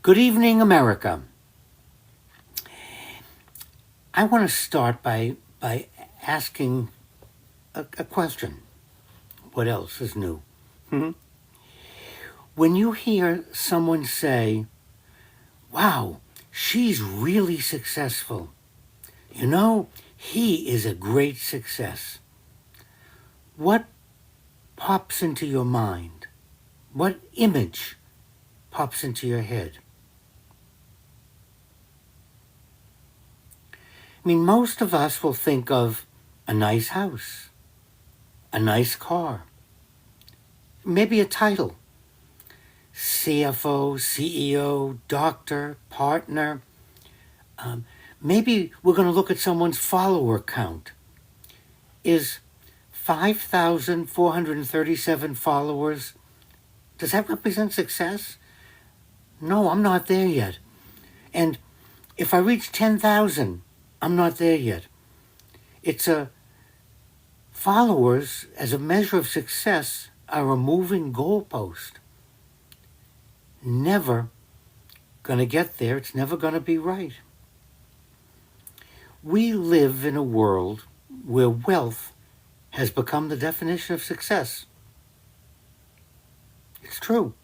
Good evening, America. I want to start by asking a question. What else is new? When you hear someone say, wow, she's really successful. You know, he is a great success. What pops into your mind? What image pops into your head? I mean, most of us will think of a nice house, a nice car, maybe a title, CFO, CEO, doctor, partner. Maybe we're going to look at someone's follower count. Is 5,437 followers, does that represent success? No, I'm not there yet. And if I reach 10,000, I'm not there yet. It's followers, as a measure of success, are a moving goalpost. Never going to get there. It's never going to be right. We live in a world where wealth has become the definition of success. It's true.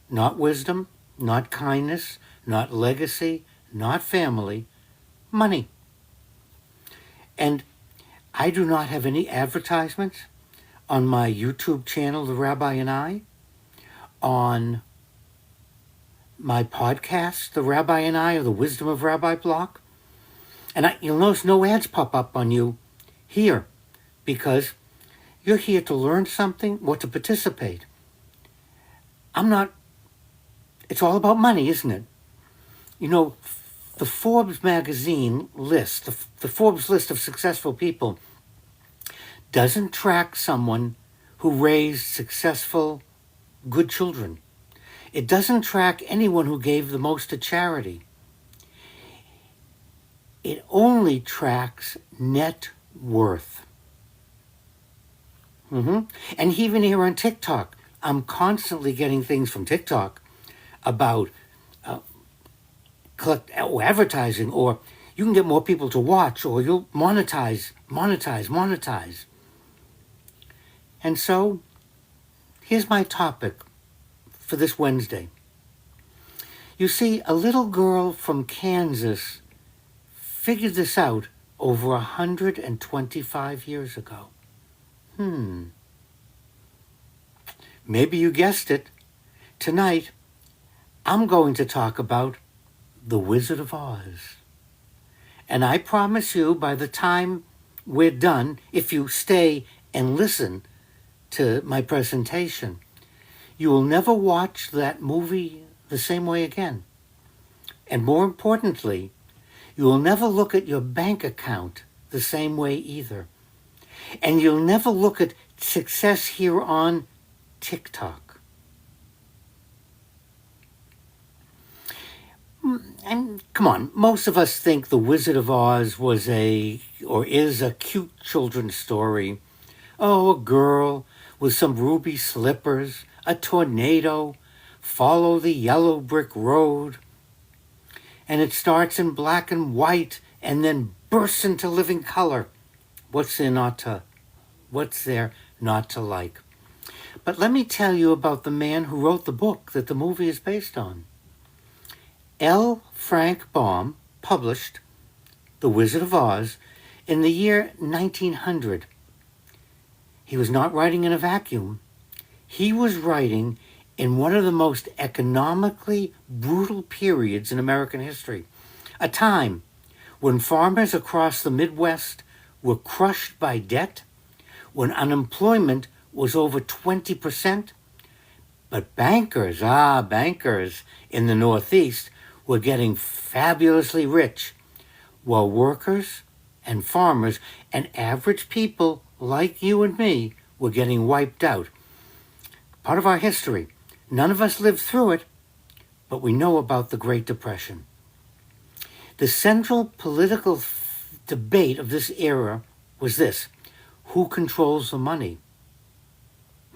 Not wisdom, not kindness, not legacy, not family, money. And I do not have any advertisements on my YouTube channel, The Rabbi and I, on my podcast, The Rabbi and I, or The Wisdom of Rabbi block. And you'll notice no ads pop up on you here because you're here to learn something or to participate. It's all about money, isn't it? You know, the Forbes magazine list, the Forbes list of successful people doesn't track someone who raised successful, good children. It doesn't track anyone who gave the most to charity. It only tracks net worth. And even here on TikTok, I'm constantly getting things from TikTok about advertising, or you can get more people to watch, or you'll monetize. And so, here's my topic for this Wednesday. You see, a little girl from Kansas figured this out over 125 years ago. Maybe you guessed it. Tonight, I'm going to talk about The Wizard of Oz. And I promise you, by the time we're done, if you stay and listen to my presentation, you will never watch that movie the same way again. And more importantly, you will never look at your bank account the same way either. And you'll never look at success here on TikTok. And come on, most of us think The Wizard of Oz is a cute children's story. Oh, a girl with some ruby slippers, a tornado, follow the yellow brick road. And it starts in black and white and then bursts into living color. What's there not to like? But let me tell you about the man who wrote the book that the movie is based on. L. Frank Baum published The Wizard of Oz in the year 1900. He was not writing in a vacuum. He was writing in one of the most economically brutal periods in American history, a time when farmers across the Midwest were crushed by debt, when unemployment was over 20%, but bankers in the Northeast were getting fabulously rich, while workers and farmers and average people like you and me were getting wiped out. Part of our history. None of us lived through it, but we know about the Great Depression. The central political debate of this era was this: who controls the money?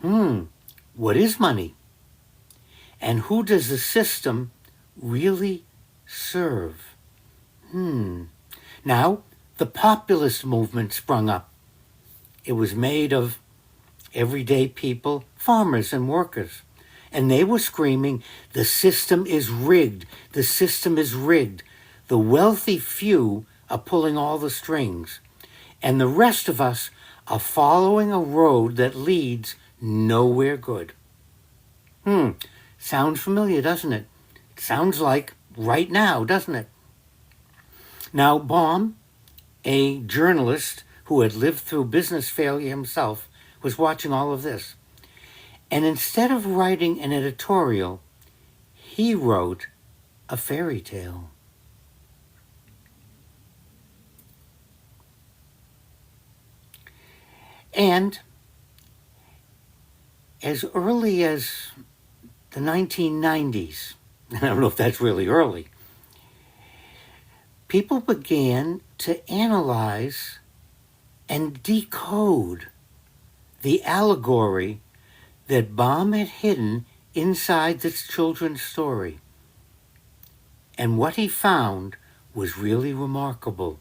What is money? And who does the system really serve? Now, the populist movement sprung up. It was made of everyday people, farmers and workers. And they were screaming, the system is rigged. The system is rigged. The wealthy few are pulling all the strings. And the rest of us are following a road that leads nowhere good. Sounds familiar, doesn't it? It sounds like right now, doesn't it? Now, Baum, a journalist who had lived through business failure himself, was watching all of this. And instead of writing an editorial, he wrote a fairy tale. And as early as the 1990s, and I don't know if that's really early, people began to analyze and decode the allegory that Baum had hidden inside this children's story. And what he found was really remarkable.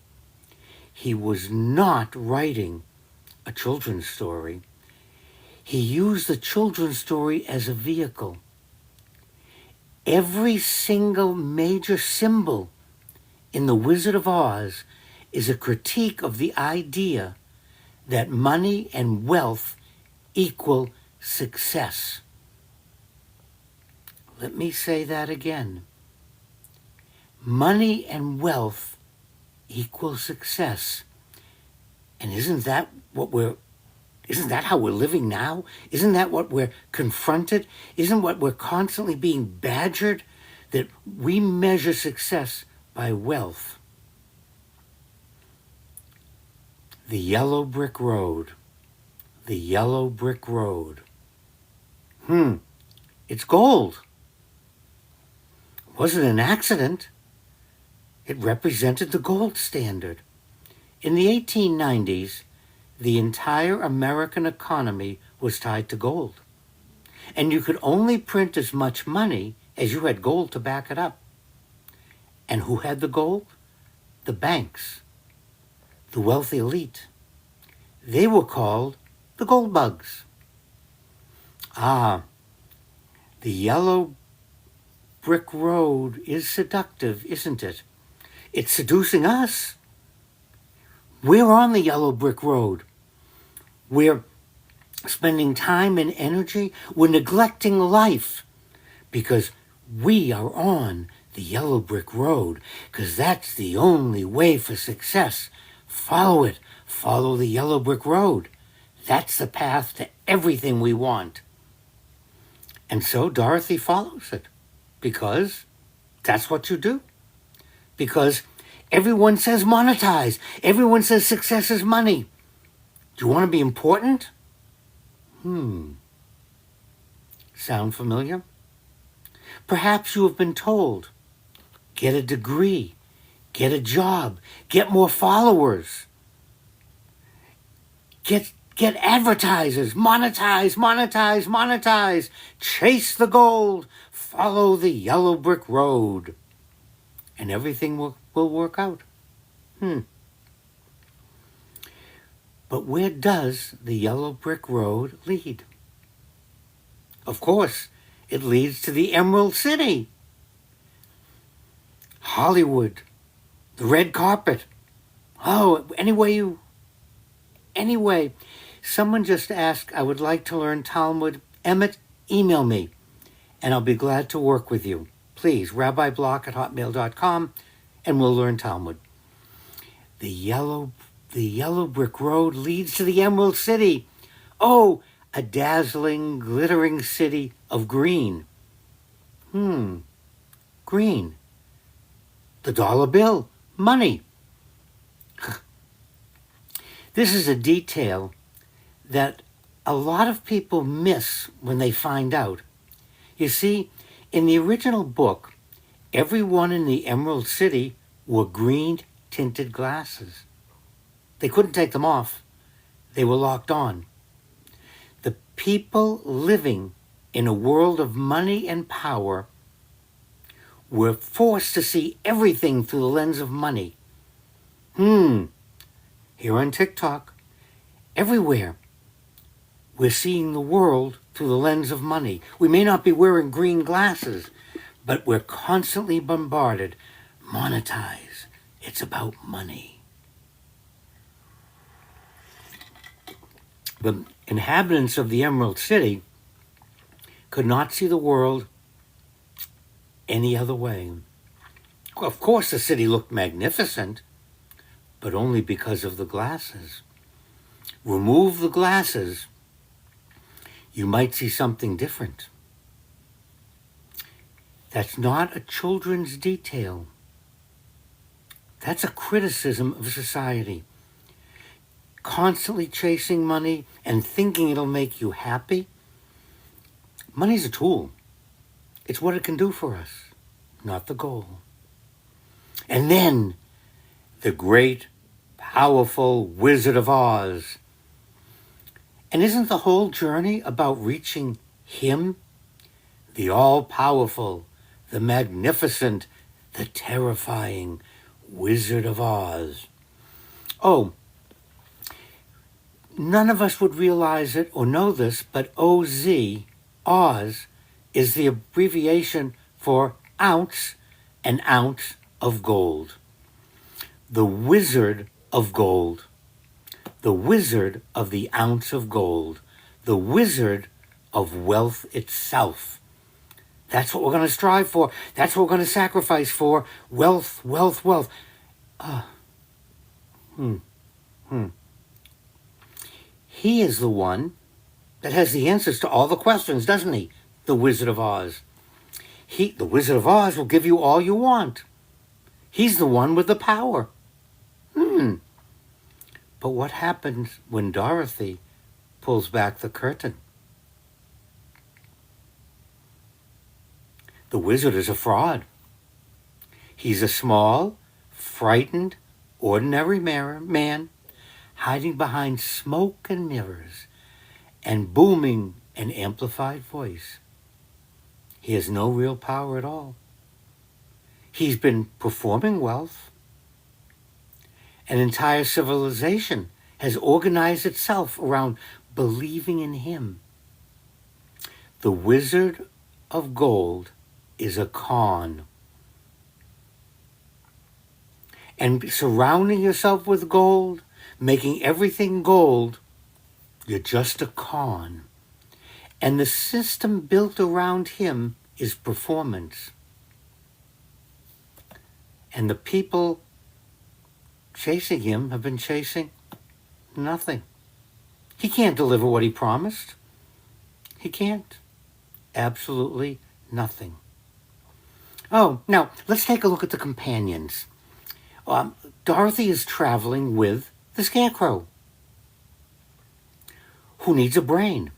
He was not writing a children's story. He used the children's story as a vehicle. Every single major symbol in The Wizard of Oz is a critique of the idea that money and wealth equal success. Let me say that again. Money and wealth equal success. And isn't that how we're living now? Isn't that what we're confronted? Isn't what we're constantly being badgered? That we measure success by wealth. The yellow brick road. The yellow brick road. It's gold. It wasn't an accident. It represented the gold standard. In the 1890s, the entire American economy was tied to gold. And you could only print as much money as you had gold to back it up. And who had the gold? The banks, the wealthy elite. They were called the gold bugs. The yellow brick road is seductive, isn't it? It's seducing us. We're on the yellow brick road. We're spending time and energy. We're neglecting life because we are on the yellow brick road, because that's the only way for success. Follow it. Follow the yellow brick road. That's the path to everything we want. And so Dorothy follows it because that's what you do. Because everyone says monetize. Everyone says success is money. Do you want to be important? Sound familiar? Perhaps you have been told, get a degree, get a job, get more followers, get advertisers, monetize, chase the gold, follow the yellow brick road, and everything will work out. But where does the yellow brick road lead? Of course, it leads to the Emerald City. Hollywood, the red carpet. Anyway, someone just asked, I would like to learn Talmud. Emmett, email me, and I'll be glad to work with you. Please, rabbiblock@hotmail.com, and we'll learn Talmud. The yellow brick road leads to the Emerald City. Oh, a dazzling, glittering city of green. Green. The dollar bill. Money. This is a detail that a lot of people miss when they find out. You see, in the original book, everyone in the Emerald City wore green-tinted glasses. They couldn't take them off. They were locked on. The people living in a world of money and power We're forced to see everything through the lens of money. Here on TikTok, everywhere, we're seeing the world through the lens of money. We may not be wearing green glasses, but we're constantly bombarded. Monetize. It's about money. The inhabitants of the Emerald City could not see the world any other way. Of course, the city looked magnificent, but only because of the glasses. Remove the glasses, you might see something different. That's not a children's detail. That's a criticism of society. Constantly chasing money and thinking it'll make you happy. Money's a tool. It's what it can do for us, not the goal. And then the great, powerful Wizard of Oz. And isn't the whole journey about reaching him? The all-powerful, the magnificent, the terrifying Wizard of Oz. Oh, none of us would realize it or know this, but OZ, Oz, is the abbreviation for ounce, an ounce of gold. The Wizard of Gold. The Wizard of the ounce of gold. The Wizard of wealth itself. That's what we're going to strive for. That's what we're going to sacrifice for. Wealth, wealth, wealth. He is the one that has the answers to all the questions, doesn't he? The Wizard of Oz. The Wizard of Oz will give you all you want. He's the one with the power. But what happens when Dorothy pulls back the curtain? The wizard is a fraud. He's a small, frightened, ordinary man hiding behind smoke and mirrors and booming an amplified voice. He has no real power at all. He's been performing wealth. An entire civilization has organized itself around believing in him. The Wizard of Gold is a con. And surrounding yourself with gold, making everything gold, you're just a con. And the system built around him is performance. And the people chasing him have been chasing nothing. He can't deliver what he promised. He can't. Absolutely nothing. Oh, now let's take a look at the companions. Dorothy is traveling with the Scarecrow, who needs a brain.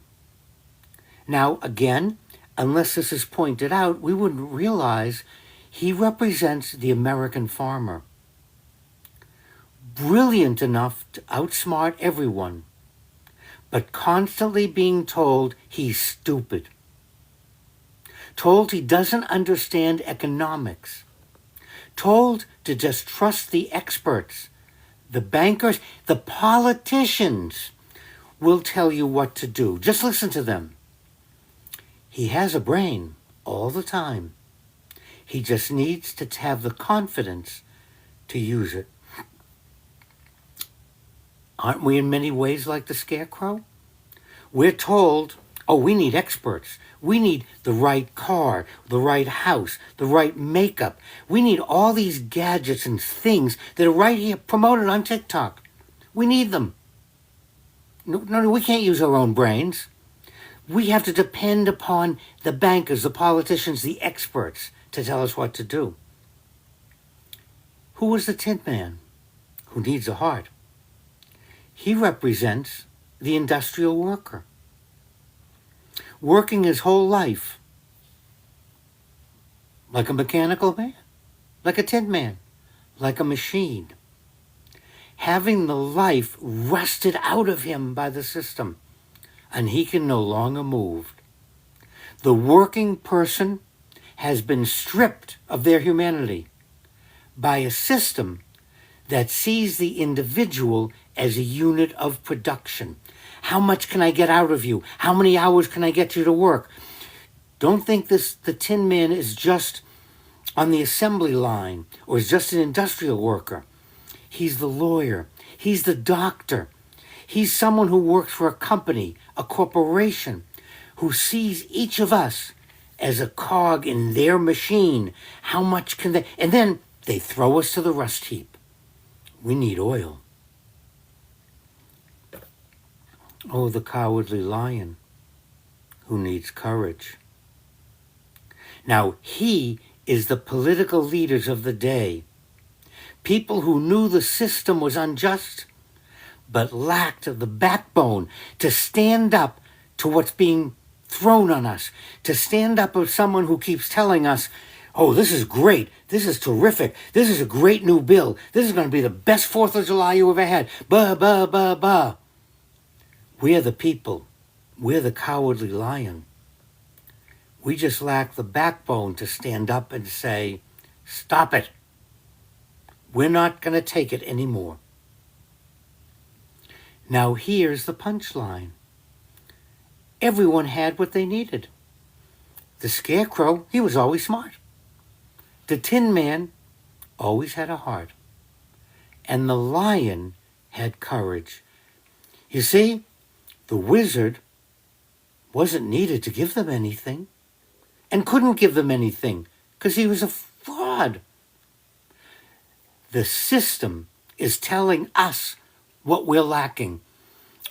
Now, again, unless this is pointed out, we wouldn't realize he represents the American farmer. Brilliant enough to outsmart everyone, but constantly being told he's stupid. Told he doesn't understand economics. Told to just trust the experts. The bankers, the politicians will tell you what to do. Just listen to them. He has a brain all the time. He just needs to have the confidence to use it. Aren't we in many ways like the Scarecrow? We're told, we need experts. We need the right car, the right house, the right makeup. We need all these gadgets and things that are right here promoted on TikTok. We need them. No, we can't use our own brains. We have to depend upon the bankers, the politicians, the experts to tell us what to do. Who was the Tin Man who needs a heart? He represents the industrial worker, working his whole life like a mechanical man, like a tin man, like a machine, having the life wrested out of him by the system, and he can no longer move. The working person has been stripped of their humanity by a system that sees the individual as a unit of production. How much can I get out of you? How many hours can I get you to work? Don't think the Tin Man is just on the assembly line or is just an industrial worker. He's the lawyer. He's the doctor. He's someone who works for a company, a corporation, who sees each of us as a cog in their machine. How much can they... And then they throw us to the rust heap. We need oil. Oh, the cowardly lion who needs courage. Now, he is the political leaders of the day. People who knew the system was unjust, but lacked the backbone to stand up to what's being thrown on us, to stand up as someone who keeps telling us, oh, this is great, this is terrific, this is a great new bill, this is going to be the best 4th of July you ever had, bah, bah, bah, bah. We're the people. We're the cowardly lion. We just lack the backbone to stand up and say, stop it. We're not going to take it anymore. Now here's the punchline. Everyone had what they needed. The Scarecrow, he was always smart. The Tin Man always had a heart. And the lion had courage. You see, the wizard wasn't needed to give them anything and couldn't give them anything because he was a fraud. The system is telling us what we're lacking.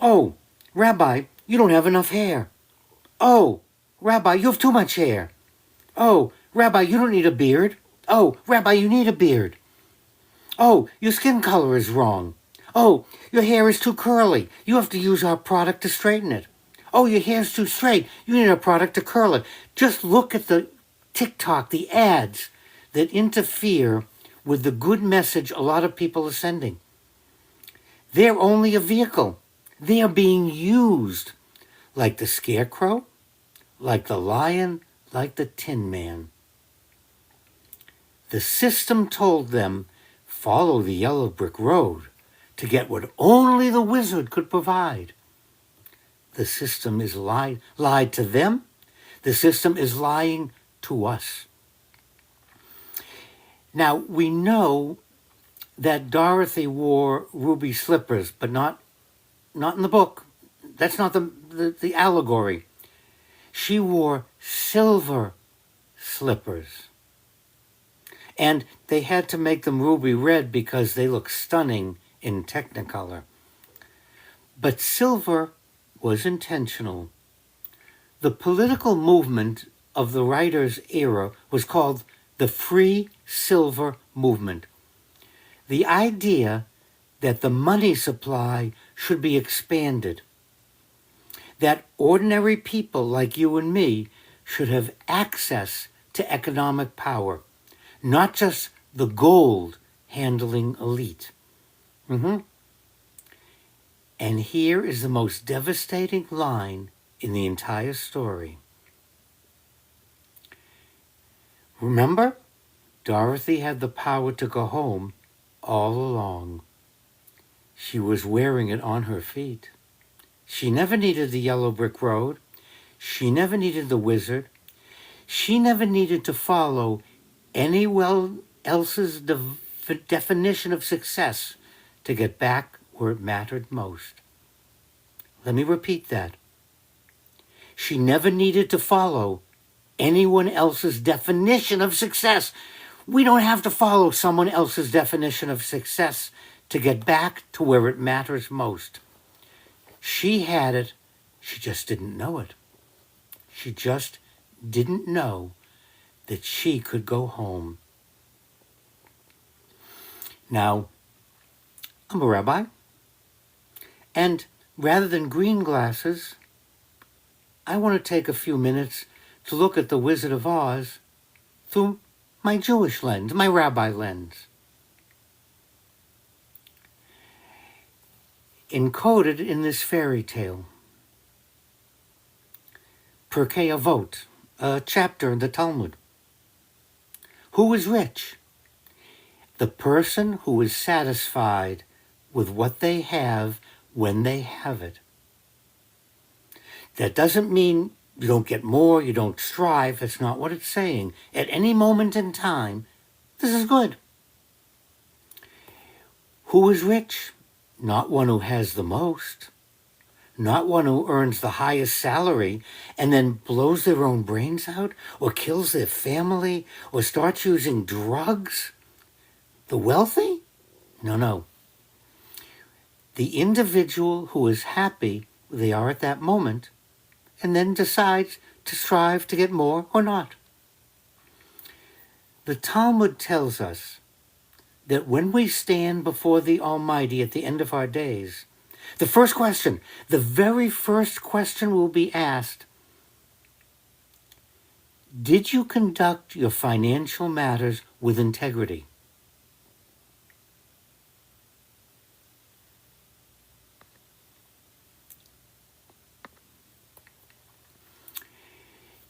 Oh, Rabbi, you don't have enough hair. Oh, Rabbi, you have too much hair. Oh, Rabbi, you don't need a beard. Oh, Rabbi, you need a beard. Oh, your skin color is wrong. Oh, your hair is too curly. You have to use our product to straighten it. Oh, your hair's too straight. You need a product to curl it. Just look at the TikTok, the ads that interfere with the good message a lot of people are sending. They're only a vehicle. They are being used like the Scarecrow, like the lion, like the Tin Man. The system told them, follow the yellow brick road to get what only the wizard could provide. The system is lied to them. The system is lying to us. Now, we know that Dorothy wore ruby slippers, but not in the book. That's not the allegory. She wore silver slippers. And they had to make them ruby red because they look stunning in Technicolor. But silver was intentional. The political movement of the writer's era was called the Free Silver Movement. The idea that the money supply should be expanded, that ordinary people like you and me should have access to economic power, not just the gold-handling elite. And here is the most devastating line in the entire story. Remember, Dorothy had the power to go home all along. She was wearing it on her feet. She never needed the yellow brick road. She never needed the wizard. She never needed to follow anyone else's definition of success to get back where it mattered most. Let me repeat that. She never needed to follow anyone else's definition of success. We don't have to follow someone else's definition of success to get back to where it matters most. She had it. She just didn't know it. She just didn't know that she could go home. Now, I'm a rabbi, and rather than green glasses, I want to take a few minutes to look at the Wizard of Oz through my Jewish lens, my rabbi lens. Encoded in this fairy tale, Pirkei Avot, a chapter in the Talmud, Who is rich? The person who is satisfied with what they have when they have it. That doesn't mean you don't get more, you don't strive. That's not what it's saying. At any moment in time, this is good. Who is rich? Not one who has the most. Not one who earns the highest salary and then blows their own brains out or kills their family or starts using drugs. The wealthy? No. The individual who is happy where they are at that moment and then decides to strive to get more or not. The Talmud tells us that when we stand before the Almighty at the end of our days, the very first question will be asked, did you conduct your financial matters with integrity?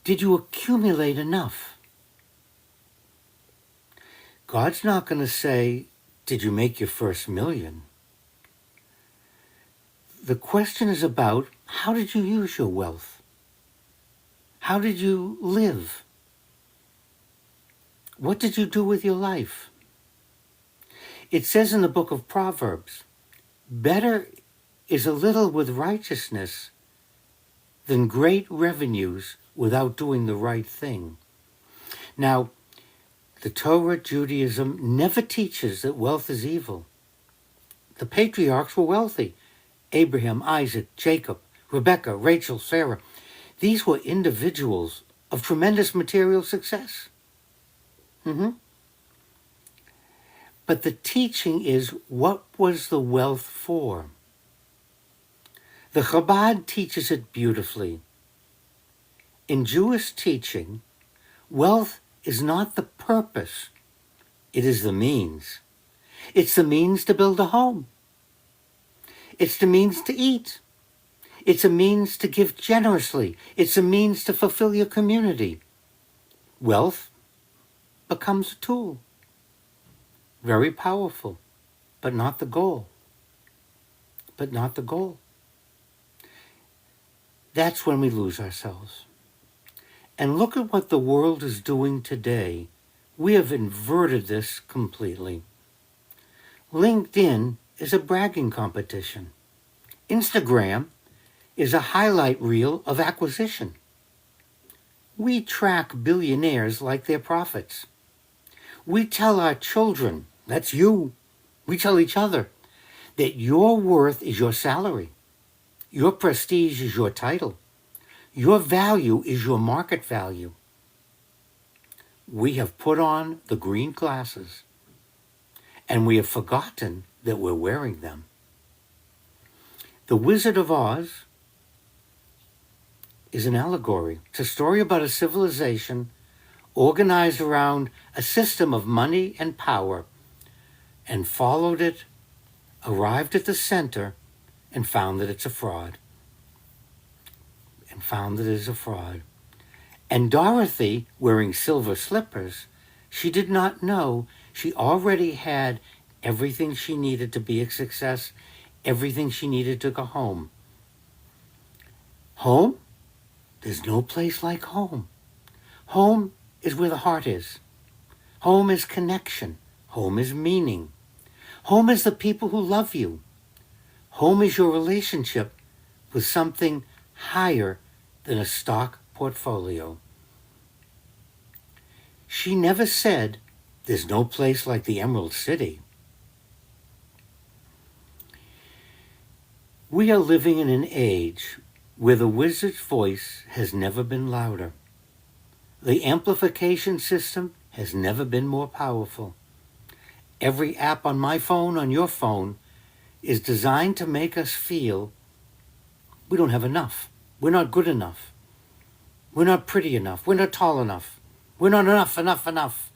Did you accumulate enough? God's not going to say, did you make your first million? The question is about, how did you use your wealth? How did you live? What did you do with your life? It says in the book of Proverbs, better is a little with righteousness than great revenues without doing the right thing. Now, the Torah, Judaism, never teaches that wealth is evil. The patriarchs were wealthy. Abraham, Isaac, Jacob, Rebekah, Rachel, Sarah. These were individuals of tremendous material success. But the teaching is, what was the wealth for? The Chabad teaches it beautifully. In Jewish teaching, wealth is not the purpose, it is the means. It's the means to build a home. It's the means to eat. It's a means to give generously. It's a means to fulfill your community. Wealth becomes a tool. Very powerful, but not the goal. That's when we lose ourselves. And look at what the world is doing today. We have inverted this completely. LinkedIn is a bragging competition. Instagram is a highlight reel of acquisition. We track billionaires like their profits. We tell our children, that's you, we tell each other, that your worth is your salary. Your prestige is your title. Your value is your market value. We have put on the green glasses, and we have forgotten that we're wearing them. The Wizard of Oz is an allegory. It's a story about a civilization organized around a system of money and power, and followed it, arrived at the center, and found that it's a fraud. And Dorothy, wearing silver slippers, she did not know she already had everything she needed to be a success, everything she needed to go home. Home? There's no place like home. Home is where the heart is. Home is connection. Home is meaning. Home is the people who love you. Home is your relationship with something higher than a stock portfolio. She never said, there's no place like the Emerald City. We are living in an age where the wizard's voice has never been louder. The amplification system has never been more powerful. Every app on my phone, on your phone, is designed to make us feel we don't have enough. We're not good enough. We're not pretty enough. We're not tall enough. We're not enough.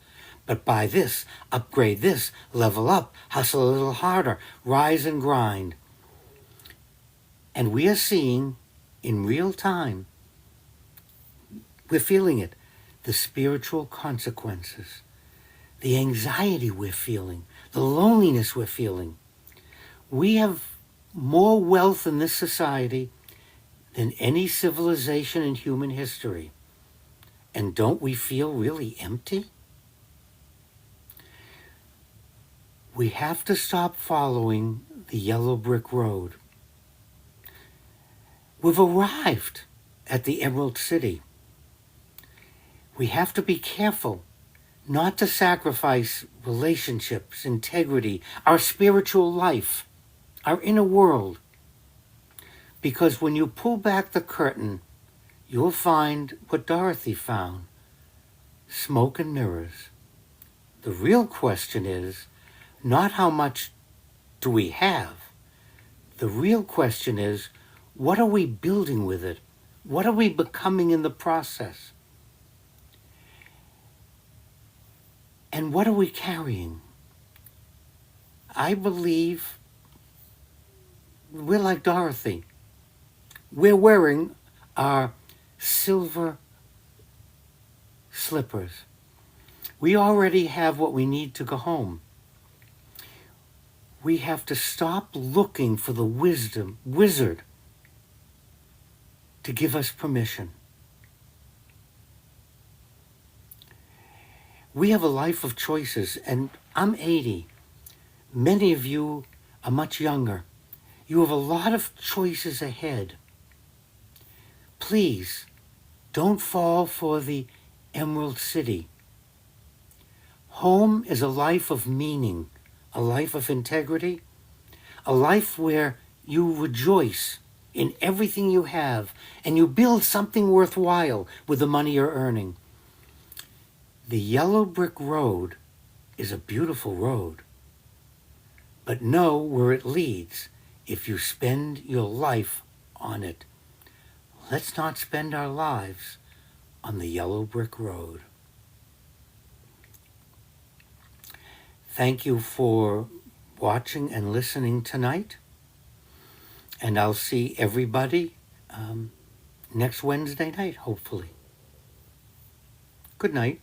But buy this, upgrade this, level up, hustle a little harder, rise and grind. And we are seeing in real time, we're feeling it, the spiritual consequences. the anxiety we're feeling, the loneliness we're feeling. We have more wealth in this society than any civilization in human history. And don't we feel really empty? We have to stop following the yellow brick road. We've arrived at the Emerald City. We have to be careful not to sacrifice relationships, integrity, our spiritual life, our inner world. Because when you pull back the curtain, you'll find what Dorothy found: smoke and mirrors. The real question is not how much do we have. The real question is, what are we building with it? What are we becoming in the process? And what are we carrying? I believe we're like Dorothy. We're wearing our silver slippers. We already have what we need to go home. We have to stop looking for the wizard to give us permission. We have a life of choices, and I'm 80. Many of you are much younger. You have a lot of choices ahead. Please, don't fall for the Emerald City. Home is a life of meaning, a life of integrity, a life where you rejoice in everything you have and you build something worthwhile with the money you're earning. The yellow brick road is a beautiful road, but know where it leads if you spend your life on it. Let's not spend our lives on the yellow brick road. Thank you for watching and listening tonight, and I'll see everybody next Wednesday night, hopefully. Good night.